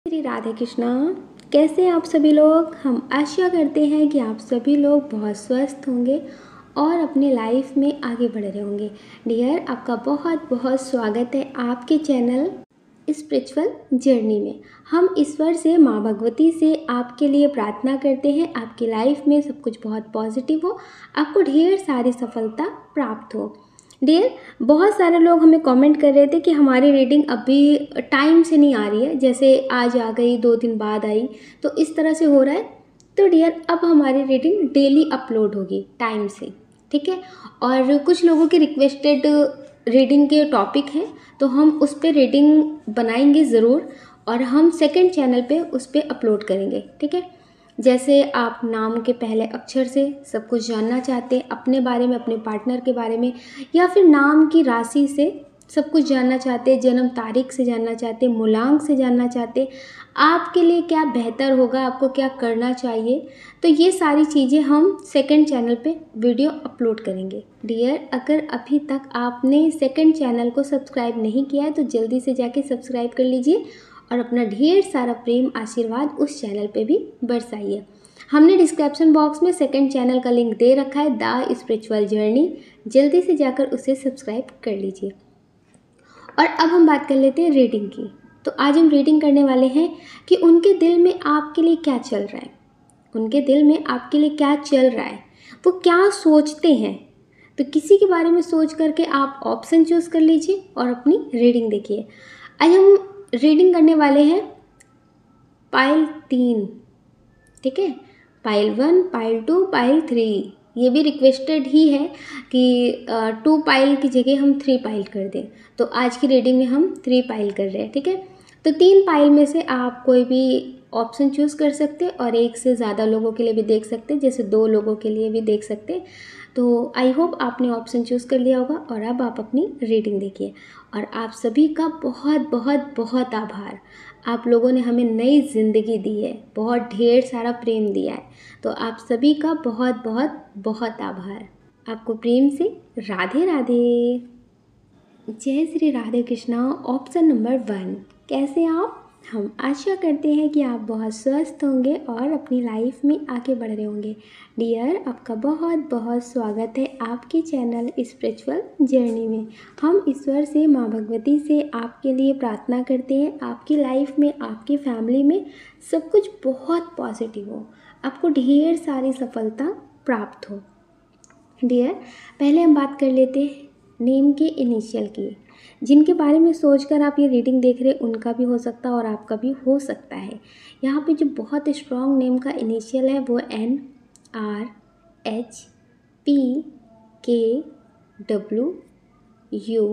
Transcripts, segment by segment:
श्री राधे कृष्णा। कैसे हैं आप सभी लोग। हम आशा करते हैं कि आप सभी लोग बहुत स्वस्थ होंगे और अपनी लाइफ में आगे बढ़ रहे होंगे। डियर, आपका बहुत बहुत स्वागत है आपके चैनल स्पिरिचुअल जर्नी में। हम ईश्वर से, माँ भगवती से आपके लिए प्रार्थना करते हैं आपकी लाइफ में सब कुछ बहुत पॉजिटिव हो, आपको ढेर सारी सफलता प्राप्त हो। डियर, बहुत सारे लोग हमें कमेंट कर रहे थे कि हमारी रीडिंग अभी टाइम से नहीं आ रही है, जैसे आज आ गई 2 दिन बाद आई, तो इस तरह से हो रहा है। तो डियर, अब हमारी रीडिंग डेली अपलोड होगी टाइम से, ठीक है। और कुछ लोगों की रिक्वेस्टेड रीडिंग के टॉपिक हैं, तो हम उस पर रीडिंग बनाएंगे ज़रूर और हम सेकंड चैनल पे उस पर अपलोड करेंगे, ठीक है। जैसे आप नाम के पहले अक्षर से सब कुछ जानना चाहते हैं अपने बारे में, अपने पार्टनर के बारे में, या फिर नाम की राशि से सब कुछ जानना चाहते हैं, जन्म तारीख से जानना चाहते हैं, मूलांक से जानना चाहते हैं, आपके लिए क्या बेहतर होगा, आपको क्या करना चाहिए, तो ये सारी चीज़ें हम सेकंड चैनल पे वीडियो अपलोड करेंगे। डियर, अगर अभी तक आपने सेकंड चैनल को सब्सक्राइब नहीं किया है तो जल्दी से जाके सब्सक्राइब कर लीजिए और अपना ढेर सारा प्रेम आशीर्वाद उस चैनल पे भी बरसाइए। हमने डिस्क्रिप्शन बॉक्स में सेकंड चैनल का लिंक दे रखा है, द स्पिरिचुअल जर्नी, जल्दी से जाकर उसे सब्सक्राइब कर लीजिए। और अब हम बात कर लेते हैं रीडिंग की। तो आज हम रीडिंग करने वाले हैं कि उनके दिल में आपके लिए क्या चल रहा है, उनके दिल में आपके लिए क्या चल रहा है, वो क्या सोचते हैं। तो किसी के बारे में सोच करके आप ऑप्शन चूज़ कर लीजिए और अपनी रीडिंग देखिए। आज हम रीडिंग करने वाले हैं पाइल 3, ठीक है। Pile 1, pile 2, pile 3। ये भी रिक्वेस्टेड ही है कि 2 पाइल की जगह हम 3 पाइल कर दें, तो आज की रीडिंग में हम 3 पाइल कर रहे हैं, ठीक है। तो 3 पाइल में से आप कोई भी ऑप्शन चूज़ कर सकते हैं और एक से ज़्यादा लोगों के लिए भी देख सकते हैं, जैसे 2 लोगों के लिए भी देख सकते हैं। तो आई होप आपने ऑप्शन चूज़ कर लिया होगा और अब आप अपनी रीडिंग देखिए। और आप सभी का बहुत बहुत बहुत आभार, आप लोगों ने हमें नई ज़िंदगी दी है, बहुत ढेर सारा प्रेम दिया है, तो आप सभी का बहुत बहुत बहुत आभार। आपको प्रेम से राधे राधे। जय श्री राधे कृष्णा। ऑप्शन नंबर 1, कैसे आप। हम आशा करते हैं कि आप बहुत स्वस्थ होंगे और अपनी लाइफ में आगे बढ़ रहे होंगे। डियर, आपका बहुत बहुत स्वागत है आपके चैनल स्पिरिचुअल जर्नी में। हम ईश्वर से, माँ भगवती से आपके लिए प्रार्थना करते हैं आपकी लाइफ में, आपकी फैमिली में सब कुछ बहुत पॉजिटिव हो, आपको ढेर सारी सफलता प्राप्त हो। डियर, पहले हम बात कर लेते हैं नेम के इनिशियल की। जिनके बारे में सोचकर आप ये रीडिंग देख रहे हैं उनका भी हो सकता है और आपका भी हो सकता है। यहाँ पे जो बहुत स्ट्रॉन्ग नेम का इनिशियल है वो N R H P K W U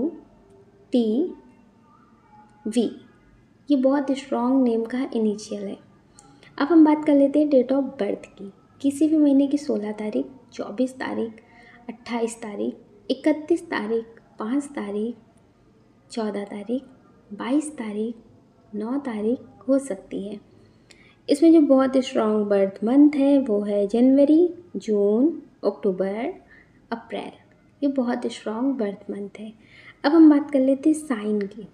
T V, ये बहुत स्ट्रॉन्ग नेम का इनिशियल है। अब हम बात कर लेते हैं डेट ऑफ बर्थ की। किसी भी महीने की 16 तारीख, 24 तारीख, 28 तारीख, 31 तारीख, 5 तारीख, 14 तारीख, 22 तारीख, 9 तारीख हो सकती है। इसमें जो बहुत स्ट्रॉन्ग बर्थ मंथ है वो है जनवरी, जून, अक्टूबर, अप्रैल। ये बहुत स्ट्रॉन्ग बर्थ मंथ है। अब हम बात कर लेते हैं साइन की।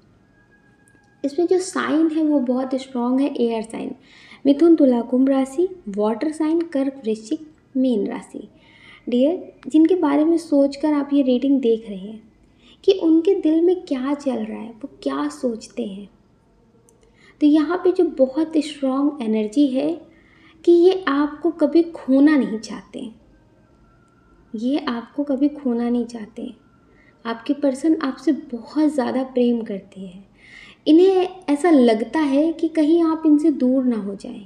इसमें जो साइन है वो बहुत स्ट्रॉन्ग है, एयर साइन, मिथुन, तुला, कुंभ राशि, वाटर साइन, कर्क, वृश्चिक, मीन राशि। डियर, जिनके बारे में सोचकर आप ये रीडिंग देख रहे हैं कि उनके दिल में क्या चल रहा है, वो क्या सोचते हैं, तो यहाँ पे जो बहुत स्ट्रॉन्ग एनर्जी है कि ये आपको कभी खोना नहीं चाहते, ये आपको कभी खोना नहीं चाहते। आपके पर्सन आपसे बहुत ज़्यादा प्रेम करते हैं। इन्हें ऐसा लगता है कि कहीं आप इनसे दूर ना हो जाएं।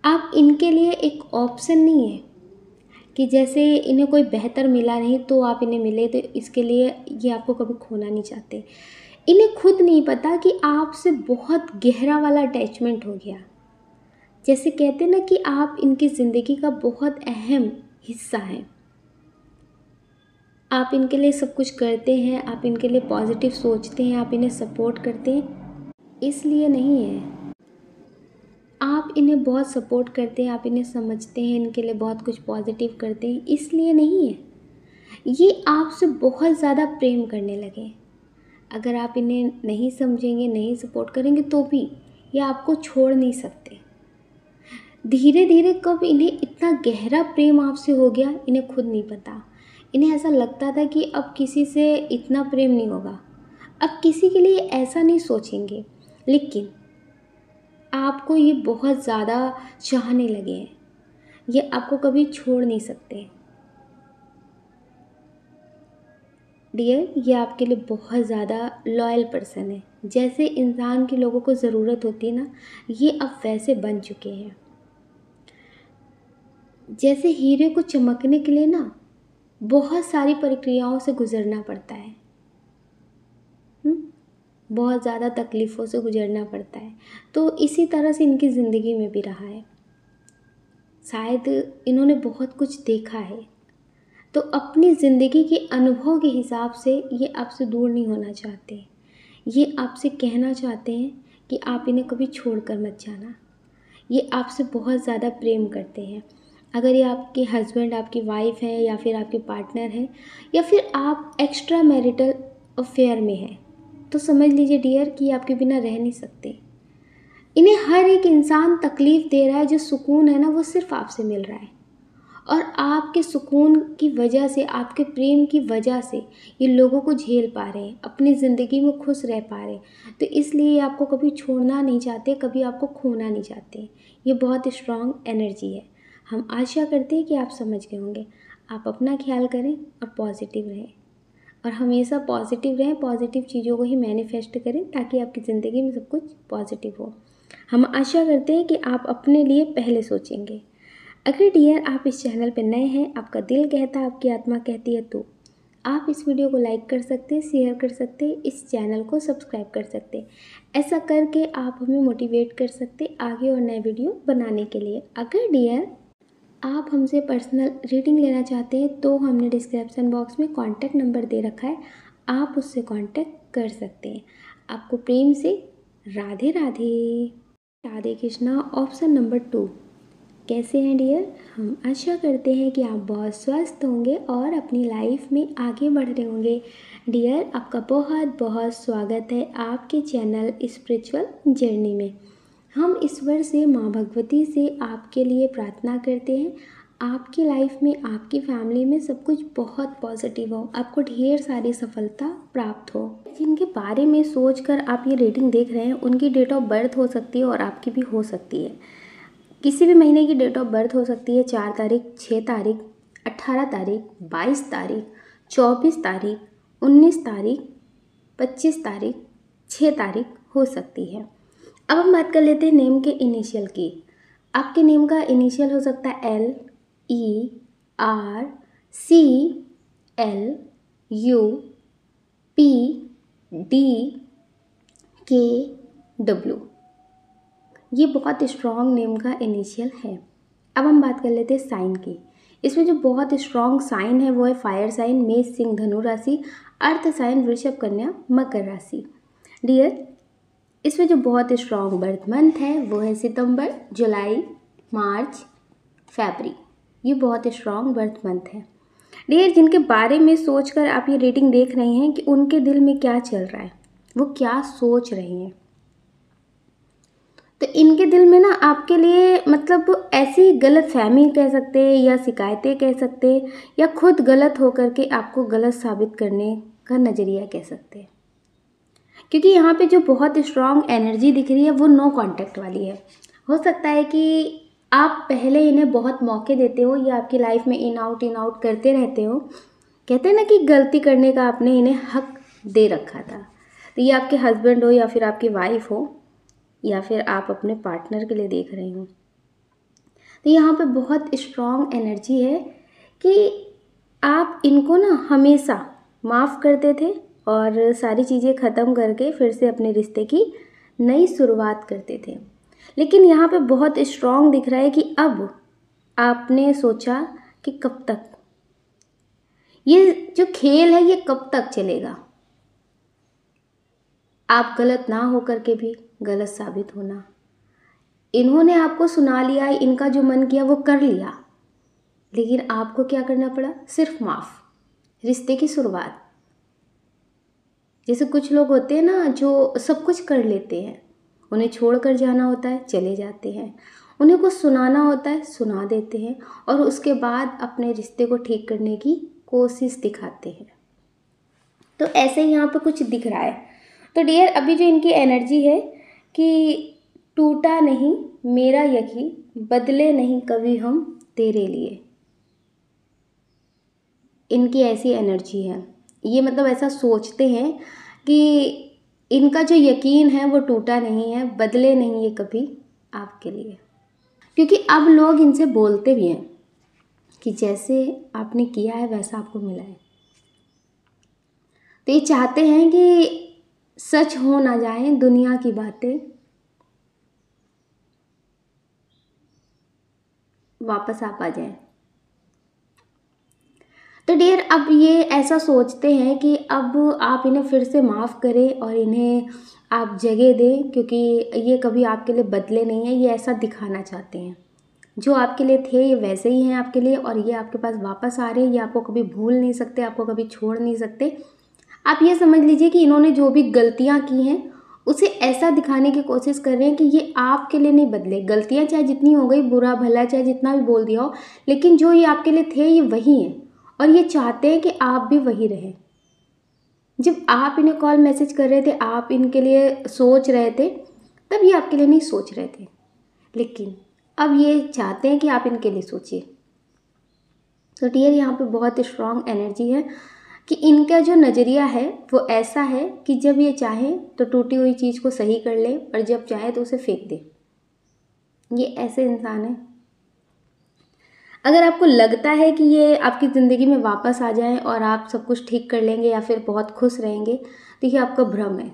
आप इनके लिए एक ऑप्शन नहीं है कि जैसे इन्हें कोई बेहतर मिला नहीं तो आप इन्हें मिले, तो इसके लिए ये आपको कभी खोना नहीं चाहते। इन्हें खुद नहीं पता कि आपसे बहुत गहरा वाला अटैचमेंट हो गया। जैसे कहते हैं ना कि आप इनकी ज़िंदगी का बहुत अहम हिस्सा हैं। आप इनके लिए सब कुछ करते हैं, आप इनके लिए पॉजिटिव सोचते हैं, आप इन्हें सपोर्ट करते हैं, इसलिए नहीं है। आप इन्हें बहुत सपोर्ट करते हैं, आप इन्हें समझते हैं, इनके लिए बहुत कुछ पॉजिटिव करते हैं, इसलिए नहीं है। ये आपसे बहुत ज़्यादा प्रेम करने लगे। अगर आप इन्हें नहीं समझेंगे, नहीं सपोर्ट करेंगे तो भी ये आपको छोड़ नहीं सकते। धीरे धीरे कब इन्हें इतना गहरा प्रेम आपसे हो गया, इन्हें खुद नहीं पता। इन्हें ऐसा लगता था कि अब किसी से इतना प्रेम नहीं होगा, अब किसी के लिए ऐसा नहीं सोचेंगे, लेकिन आपको ये बहुत ज़्यादा चाहने लगे हैं, ये आपको कभी छोड़ नहीं सकते। डियर, ये आपके लिए बहुत ज़्यादा लॉयल पर्सन है। जैसे इंसान की लोगों को ज़रूरत होती है ना, ये अब वैसे बन चुके हैं। जैसे हीरे को चमकने के लिए ना बहुत सारी प्रक्रियाओं से गुजरना पड़ता है, बहुत ज़्यादा तकलीफ़ों से गुजरना पड़ता है। तो इसी तरह से इनकी ज़िंदगी में भी रहा है। शायद इन्होंने बहुत कुछ देखा है, तो अपनी ज़िंदगी के अनुभव के हिसाब से ये आपसे दूर नहीं होना चाहते। ये आपसे कहना चाहते हैं कि आप इन्हें कभी छोड़ कर मत जाना। ये आपसे बहुत ज़्यादा प्रेम करते हैं। अगर ये आपके हस्बैंड, आपकी वाइफ है, या फिर आपके पार्टनर हैं, या फिर आप एक्स्ट्रा मैरिटल अफेयर में हैं, तो समझ लीजिए डियर कि ये आपके बिना रह नहीं सकते। इन्हें हर एक इंसान तकलीफ़ दे रहा है, जो सुकून है ना वो सिर्फ आपसे मिल रहा है। और आपके सुकून की वजह से, आपके प्रेम की वजह से ये लोगों को झेल पा रहे हैं, अपनी ज़िंदगी में खुश रह पा रहे हैं। तो इसलिए ये आपको कभी छोड़ना नहीं चाहते, कभी आपको खोना नहीं चाहते। ये बहुत स्ट्रॉन्ग एनर्जी है। हम आशा करते हैं कि आप समझ गए होंगे। आप अपना ख्याल करें और पॉजिटिव रहें, और हमेशा पॉजिटिव रहें, पॉजिटिव चीज़ों को ही मैनिफेस्ट करें, ताकि आपकी ज़िंदगी में सब कुछ पॉजिटिव हो। हम आशा करते हैं कि आप अपने लिए पहले सोचेंगे। अगर डियर आप इस चैनल पर नए हैं, आपका दिल कहता है, आपकी आत्मा कहती है, तो आप इस वीडियो को लाइक कर सकते हैं, शेयर कर सकते हैं, इस चैनल को सब्सक्राइब कर सकते हैं। ऐसा करके आप हमें मोटिवेट कर सकते हैं आगे और नए वीडियो बनाने के लिए। अगर डियर आप हमसे पर्सनल रीडिंग लेना चाहते हैं तो हमने डिस्क्रिप्शन बॉक्स में कॉन्टैक्ट नंबर दे रखा है, आप उससे कॉन्टैक्ट कर सकते हैं। आपको प्रेम से राधे राधे। राधे कृष्णा। Option number 2। कैसे हैं डियर? हम आशा करते हैं कि आप बहुत स्वस्थ होंगे और अपनी लाइफ में आगे बढ़ रहे होंगे। डियर, आपका बहुत बहुत स्वागत है आपके चैनल स्पिरिचुअल जर्नी में। हम ईश्वर से, माँ भगवती से आपके लिए प्रार्थना करते हैं, आपकी लाइफ में, आपकी फैमिली में सब कुछ बहुत पॉजिटिव हो, आपको ढेर सारी सफलता प्राप्त हो। जिनके बारे में सोचकर आप ये रीडिंग देख रहे हैं, उनकी डेट ऑफ बर्थ हो सकती है और आपकी भी हो सकती है। किसी भी महीने की डेट ऑफ बर्थ हो सकती है। 4 तारीख, 6 तारीख, 18 तारीख, 22 तारीख, 24 तारीख, 19 तारीख, 25 तारीख, 6 तारीख हो सकती है। अब हम बात कर लेते हैं नेम के इनिशियल की। आपके नेम का इनिशियल हो सकता है L, E, R, C, L, U, P, D, K, W। ये बहुत स्ट्रॉन्ग नेम का इनिशियल है। अब हम बात कर लेते हैं साइन की। इसमें जो बहुत स्ट्रॉन्ग साइन है वो है फायर साइन, मेष, सिंह, धनु राशि, अर्थ साइन, वृषभ, कन्या, मकर राशि। डियर, इसमें जो बहुत स्ट्रॉन्ग बर्थ मंथ है वो है सितंबर, जुलाई, मार्च, फरवरी। ये बहुत स्ट्रॉन्ग बर्थ मंथ है। डियर, जिनके बारे में सोचकर आप ये रीडिंग देख रहे हैं कि उनके दिल में क्या चल रहा है, वो क्या सोच रहे हैं, तो इनके दिल में ना आपके लिए मतलब ऐसी गलत फहमी कह सकते हैं, या शिकायतें कह सकते हैं, या खुद गलत होकर के आपको गलत साबित करने का नज़रिया कह सकते हैं। क्योंकि यहाँ पे जो बहुत स्ट्रॉन्ग एनर्जी दिख रही है वो नो कांटेक्ट वाली है। हो सकता है कि आप पहले इन्हें बहुत मौके देते हो, या आपकी लाइफ में इन आउट करते रहते हो। कहते हैं ना कि गलती करने का आपने इन्हें हक दे रखा था। तो ये आपके हस्बैंड हो, या फिर आपकी वाइफ हो, या फिर आप अपने पार्टनर के लिए देख रहे हो। तो यहाँ पे बहुत स्ट्रॉन्ग एनर्जी है कि आप इनको ना हमेशा माफ़ करते थे और सारी चीज़ें ख़त्म करके फिर से अपने रिश्ते की नई शुरुआत करते थे। लेकिन यहाँ पे बहुत स्ट्रॉन्ग दिख रहा है कि अब आपने सोचा कि कब तक ये जो खेल है ये कब तक चलेगा। आप गलत ना होकर के भी गलत साबित होना। इन्होंने आपको सुना लिया, इनका जो मन किया वो कर लिया, लेकिन आपको क्या करना पड़ा? सिर्फ माफ़, रिश्ते की शुरुआत। जैसे कुछ लोग होते हैं ना जो सब कुछ कर लेते हैं, उन्हें छोड़ कर जाना होता है चले जाते हैं, उन्हें कुछ सुनाना होता है सुना देते हैं, और उसके बाद अपने रिश्ते को ठीक करने की कोशिश दिखाते हैं। तो ऐसे ही यहाँ पे कुछ दिख रहा है। तो डियर, अभी जो इनकी एनर्जी है कि टूटा नहीं मेरा यकीन, बदले नहीं कभी हम तेरे लिए, इनकी ऐसी एनर्जी है। ये मतलब ऐसा सोचते हैं कि इनका जो यकीन है वो टूटा नहीं है, बदले नहीं ये कभी आपके लिए। क्योंकि अब लोग इनसे बोलते भी हैं कि जैसे आपने किया है वैसा आपको मिला है। तो ये चाहते हैं कि सच हो ना जाए दुनिया की बातें, वापस आप आ जाएं। तो डियर, अब ये ऐसा सोचते हैं कि अब आप इन्हें फिर से माफ़ करें और इन्हें आप जगह दें, क्योंकि ये कभी आपके लिए बदले नहीं हैं। ये ऐसा दिखाना चाहते हैं जो आपके लिए थे ये वैसे ही हैं आपके लिए, और ये आपके पास वापस आ रहे हैं। ये आपको कभी भूल नहीं सकते, आपको कभी छोड़ नहीं सकते। आप ये समझ लीजिए कि इन्होंने जो भी गलतियाँ की हैं उसे ऐसा दिखाने की कोशिश कर रहे हैं कि ये आपके लिए नहीं बदले। गलतियाँ चाहे जितनी हो गई, बुरा भला चाहे जितना भी बोल दिया हो, लेकिन जो ये आपके लिए थे ये वही हैं, और ये चाहते हैं कि आप भी वही रहें। जब आप इन्हें कॉल मैसेज कर रहे थे, आप इनके लिए सोच रहे थे, तब ये आपके लिए नहीं सोच रहे थे, लेकिन अब ये चाहते हैं कि आप इनके लिए सोचिए। तो डियर, यहाँ पे बहुत स्ट्रॉन्ग एनर्जी है कि इनका जो नज़रिया है वो ऐसा है कि जब ये चाहे तो टूटी हुई चीज़ को सही कर ले, और जब चाहे तो उसे फेंक दे। ये ऐसे इंसान है। अगर आपको लगता है कि ये आपकी ज़िंदगी में वापस आ जाएं और आप सब कुछ ठीक कर लेंगे या फिर बहुत खुश रहेंगे, तो ये आपका भ्रम है।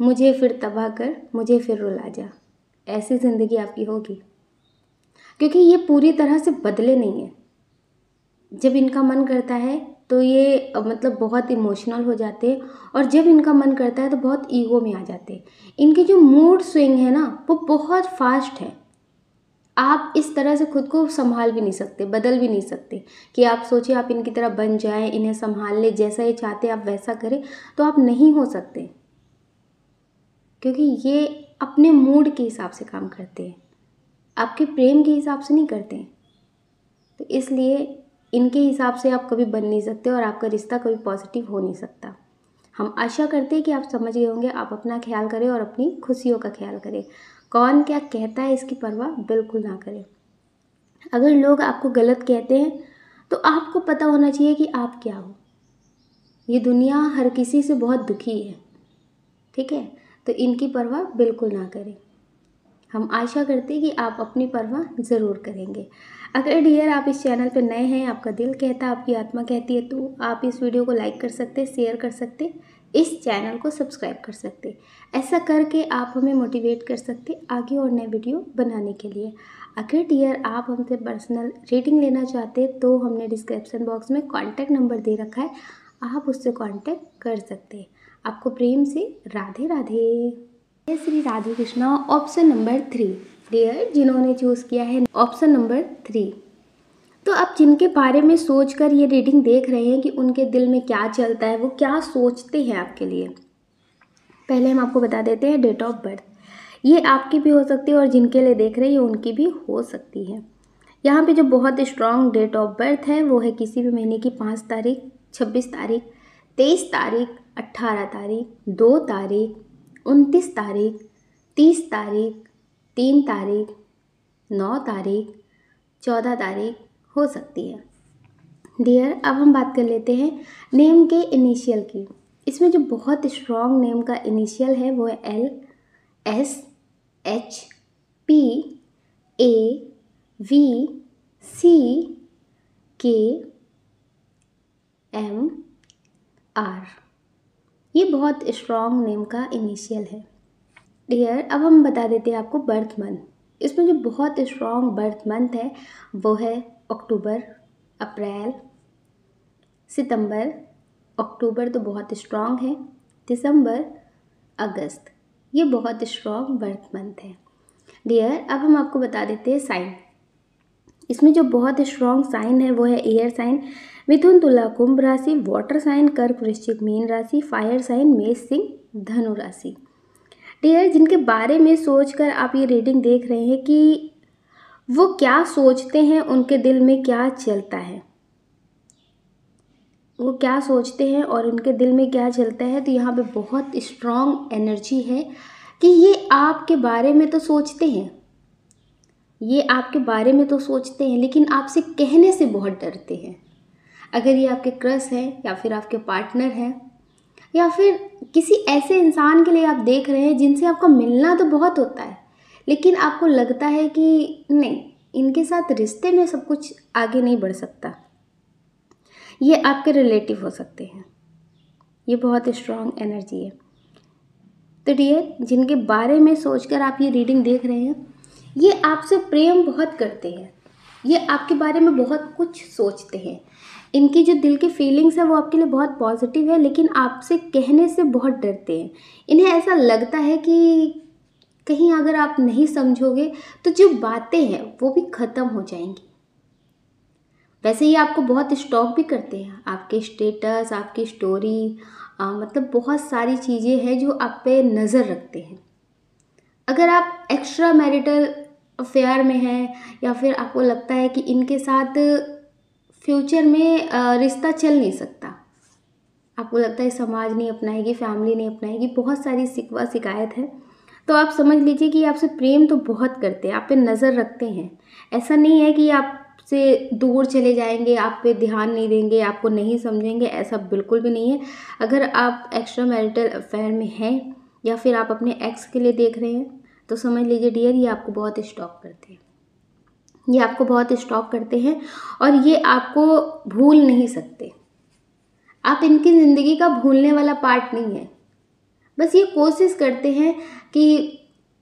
मुझे फिर तबाह कर, मुझे फिर रुला जा, ऐसी ज़िंदगी आपकी होगी। क्योंकि ये पूरी तरह से बदले नहीं है। जब इनका मन करता है तो ये मतलब बहुत इमोशनल हो जाते हैं, और जब इनका मन करता है तो बहुत ईगो में आ जाते हैं। इनके जो मूड स्विंग है ना वो बहुत फास्ट है। आप इस तरह से खुद को संभाल भी नहीं सकते, बदल भी नहीं सकते कि आप सोचिए आप इनकी तरह बन जाएं, इन्हें संभाल ले, जैसा ये चाहते आप वैसा करें, तो आप नहीं हो सकते। क्योंकि ये अपने मूड के हिसाब से काम करते हैं, आपके प्रेम के हिसाब से नहीं करते हैं। तो इसलिए इनके हिसाब से आप कभी बन नहीं सकते, और आपका रिश्ता कभी पॉजिटिव हो नहीं सकता। हम आशा करते हैं कि आप समझ गए होंगे। आप अपना ख्याल करें और अपनी खुशियों का ख्याल करें। कौन क्या कहता है इसकी परवाह बिल्कुल ना करें। अगर लोग आपको गलत कहते हैं तो आपको पता होना चाहिए कि आप क्या हो। ये दुनिया हर किसी से बहुत दुखी है, ठीक है? तो इनकी परवाह बिल्कुल ना करें। हम आशा करते हैं कि आप अपनी परवाह ज़रूर करेंगे। अगर डियर आप इस चैनल पर नए हैं, आपका दिल कहता है, आपकी आत्मा कहती है, तो आप इस वीडियो को लाइक कर सकते, शेयर कर सकते, इस चैनल को सब्सक्राइब कर सकते। ऐसा करके आप हमें मोटिवेट कर सकते आगे और नए वीडियो बनाने के लिए। अगर डियर आप हमसे पर्सनल रीडिंग लेना चाहते तो हमने डिस्क्रिप्शन बॉक्स में कॉन्टैक्ट नंबर दे रखा है, आप उससे कॉन्टैक्ट कर सकते हैं। आपको प्रेम से राधे राधे। जय Shri Radhe Krishna. Option number 3 dear, जिन्होंने चूज़ किया है ऑप्शन नंबर 3, तो आप जिनके बारे में सोचकर ये रीडिंग देख रहे हैं कि उनके दिल में क्या चलता है, वो क्या सोचते हैं आपके लिए, पहले हम आपको बता देते हैं डेट ऑफ बर्थ। ये आपकी भी हो सकती है और जिनके लिए देख रहे हैं उनकी भी हो सकती है। यहाँ पे जो बहुत स्ट्रॉन्ग डेट ऑफ बर्थ है वो है किसी भी महीने की 5 तारीख, 26 तारीख, 23 तारीख, 18 तारीख, 2 तारीख, 29 तारीख, 30 तारीख, 3 तारीख, 9 तारीख, 14 तारीख हो सकती है। डियर, अब हम बात कर लेते हैं नेम के इनिशियल की। इसमें जो बहुत स्ट्रॉन्ग नेम का इनिशियल है वो है L, S, H, P, A, V, C, K, M, R। ये बहुत स्ट्रॉन्ग नेम का इनिशियल है। डियर, अब हम बता देते हैं आपको बर्थ मंथ। इसमें जो बहुत स्ट्रॉन्ग बर्थ मंथ है वो है अक्टूबर, अप्रैल, सितंबर। अक्टूबर तो बहुत स्ट्रॉन्ग है, दिसंबर, अगस्त, ये बहुत स्ट्रॉन्ग बर्थ मंथ है। डियर, अब हम आपको बता देते हैं साइन। इसमें जो बहुत स्ट्रॉन्ग साइन है वो है एयर साइन मिथुन तुला कुंभ राशि, वाटर साइन कर्क वृश्चिक मीन राशि, फायर साइन मेष सिंह धनु राशि। डियर, जिनके बारे में सोचकर आप ये रीडिंग देख रहे हैं कि वो क्या सोचते हैं, उनके दिल में क्या चलता है, वो क्या सोचते हैं और उनके दिल में क्या चलता है, तो यहाँ पे बहुत स्ट्रॉन्ग एनर्जी है कि ये आपके बारे में तो सोचते हैं, ये आपके बारे में तो सोचते हैं, लेकिन आपसे कहने से बहुत डरते हैं। अगर ये आपके क्रश हैं या फिर आपके पार्टनर हैं या फिर किसी ऐसे इंसान के लिए आप देख रहे हैं जिनसे आपका मिलना तो बहुत होता है, लेकिन आपको लगता है कि नहीं, इनके साथ रिश्ते में सब कुछ आगे नहीं बढ़ सकता, ये आपके रिलेटिव हो सकते हैं। ये बहुत स्ट्रॉन्ग एनर्जी है। तो डियर, जिनके बारे में सोचकर आप ये रीडिंग देख रहे हैं, ये आपसे प्रेम बहुत करते हैं, ये आपके बारे में बहुत कुछ सोचते हैं, इनकी जो दिल की फीलिंग्स है वो आपके लिए बहुत पॉजिटिव है, लेकिन आपसे कहने से बहुत डरते हैं। इन्हें ऐसा लगता है कि कहीं अगर आप नहीं समझोगे तो जो बातें हैं वो भी ख़त्म हो जाएंगी। वैसे ही आपको बहुत स्टॉक भी करते हैं, आपके स्टेटस, आपकी स्टोरी, मतलब बहुत सारी चीज़ें हैं जो आप पे नज़र रखते हैं। अगर आप एक्स्ट्रा मैरिटल अफेयर में हैं या फिर आपको लगता है कि इनके साथ फ्यूचर में रिश्ता चल नहीं सकता, आपको लगता है समाज नहीं अपनाएगी, फैमिली नहीं अपनाएगी, बहुत सारी शिकवा शिकायत है, तो आप समझ लीजिए कि आपसे प्रेम तो बहुत करते हैं, आप पे नज़र रखते हैं। ऐसा नहीं है कि आपसे दूर चले जाएंगे, आप पे ध्यान नहीं देंगे, आपको नहीं समझेंगे, ऐसा बिल्कुल भी नहीं है। अगर आप एक्स्ट्रा मैरिटल अफेयर में हैं या फिर आप अपने एक्स के लिए देख रहे हैं, तो समझ लीजिए डियर, ये आपको बहुत स्टॉक करते हैं, ये आपको बहुत स्टॉक करते हैं और ये आपको भूल नहीं सकते। आप इनकी ज़िंदगी का भूलने वाला पार्ट नहीं है। बस ये कोशिश करते हैं कि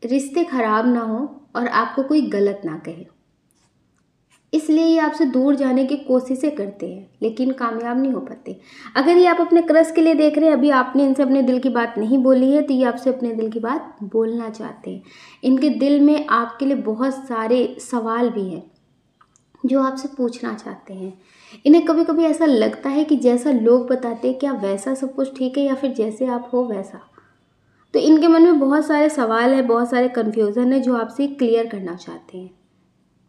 रिश्ते ख़राब ना हो और आपको कोई गलत ना कहे, इसलिए ये आपसे दूर जाने की कोशिशें करते हैं, लेकिन कामयाब नहीं हो पाते। अगर ये आप अपने क्रश के लिए देख रहे हैं, अभी आपने इनसे अपने दिल की बात नहीं बोली है, तो ये आपसे अपने दिल की बात बोलना चाहते हैं। इनके दिल में आपके लिए बहुत सारे सवाल भी हैं जो आपसे पूछना चाहते हैं। इन्हें कभी कभी ऐसा लगता है कि जैसा लोग बताते हैं क्या वैसा सब कुछ ठीक है या फिर जैसे आप हो वैसा। तो इनके मन में बहुत सारे सवाल है, बहुत सारे कन्फ्यूज़न है जो आपसे क्लियर करना चाहते हैं।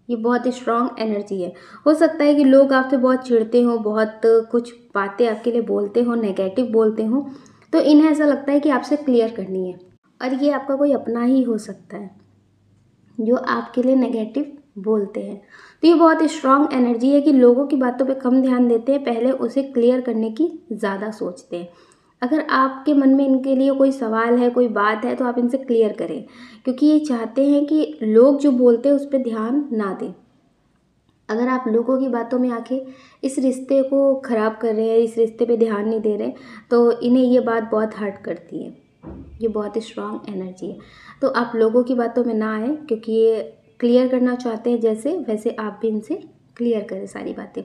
ये बहुत स्ट्रॉन्ग एनर्जी है। हो सकता है कि लोग आपसे बहुत चिढ़ते हो, बहुत कुछ बातें आपके लिए बोलते हो, नेगेटिव बोलते हो, तो इन्हें ऐसा लगता है कि आपसे क्लियर करनी है। और ये आपका कोई अपना ही हो सकता है जो आपके लिए नेगेटिव बोलते हैं। तो ये बहुत स्ट्रॉन्ग एनर्जी है कि लोगों की बातों पे कम ध्यान देते हैं, पहले उसे क्लियर करने की ज़्यादा सोचते हैं। अगर आपके मन में इनके लिए कोई सवाल है, कोई बात है, तो आप इनसे क्लियर करें, क्योंकि ये चाहते हैं कि लोग जो बोलते हैं उस पर ध्यान ना दें। अगर आप लोगों की बातों में आके इस रिश्ते को ख़राब कर रहे हैं, इस रिश्ते पे ध्यान नहीं दे रहे, तो इन्हें ये बात बहुत हर्ट करती है। ये बहुत स्ट्रॉन्ग एनर्जी है। तो आप लोगों की बातों में ना आए, क्योंकि ये क्लियर करना चाहते हैं जैसे, वैसे आप भी इनसे क्लियर करें सारी बातें।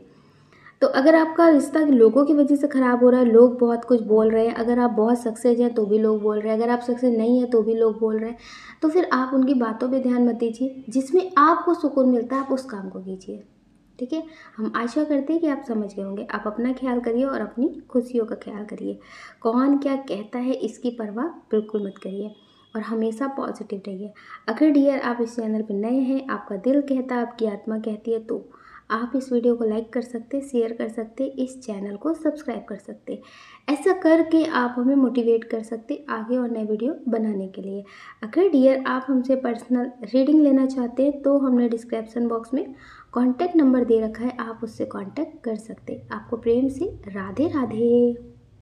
तो अगर आपका रिश्ता लोगों की वजह से ख़राब हो रहा है, लोग बहुत कुछ बोल रहे हैं, अगर आप बहुत सक्सेस हैं तो भी लोग बोल रहे हैं, अगर आप सक्सेस नहीं हैं तो भी लोग बोल रहे हैं, तो फिर आप उनकी बातों पे ध्यान मत दीजिए। जिसमें आपको सुकून मिलता है आप उस काम को कीजिए, ठीक है। हम आशा करते हैं कि आप समझ गए होंगे। आप अपना ख्याल करिए और अपनी खुशियों का ख्याल करिए। कौन क्या कहता है इसकी परवाह बिल्कुल मत करिए और हमेशा पॉजिटिव रहिए। अगर डियर आप इस चैनल पर नए हैं, आपका दिल कहता है, आपकी आत्मा कहती है, तो आप इस वीडियो को लाइक कर सकते, शेयर कर सकते, इस चैनल को सब्सक्राइब कर सकते। ऐसा करके आप हमें मोटिवेट कर सकते आगे और नए वीडियो बनाने के लिए। अगर डियर आप हमसे पर्सनल रीडिंग लेना चाहते हैं तो हमने डिस्क्रिप्शन बॉक्स में कॉन्टैक्ट नंबर दे रखा है, आप उससे कॉन्टैक्ट कर सकते। आपको प्रेम से राधे राधे।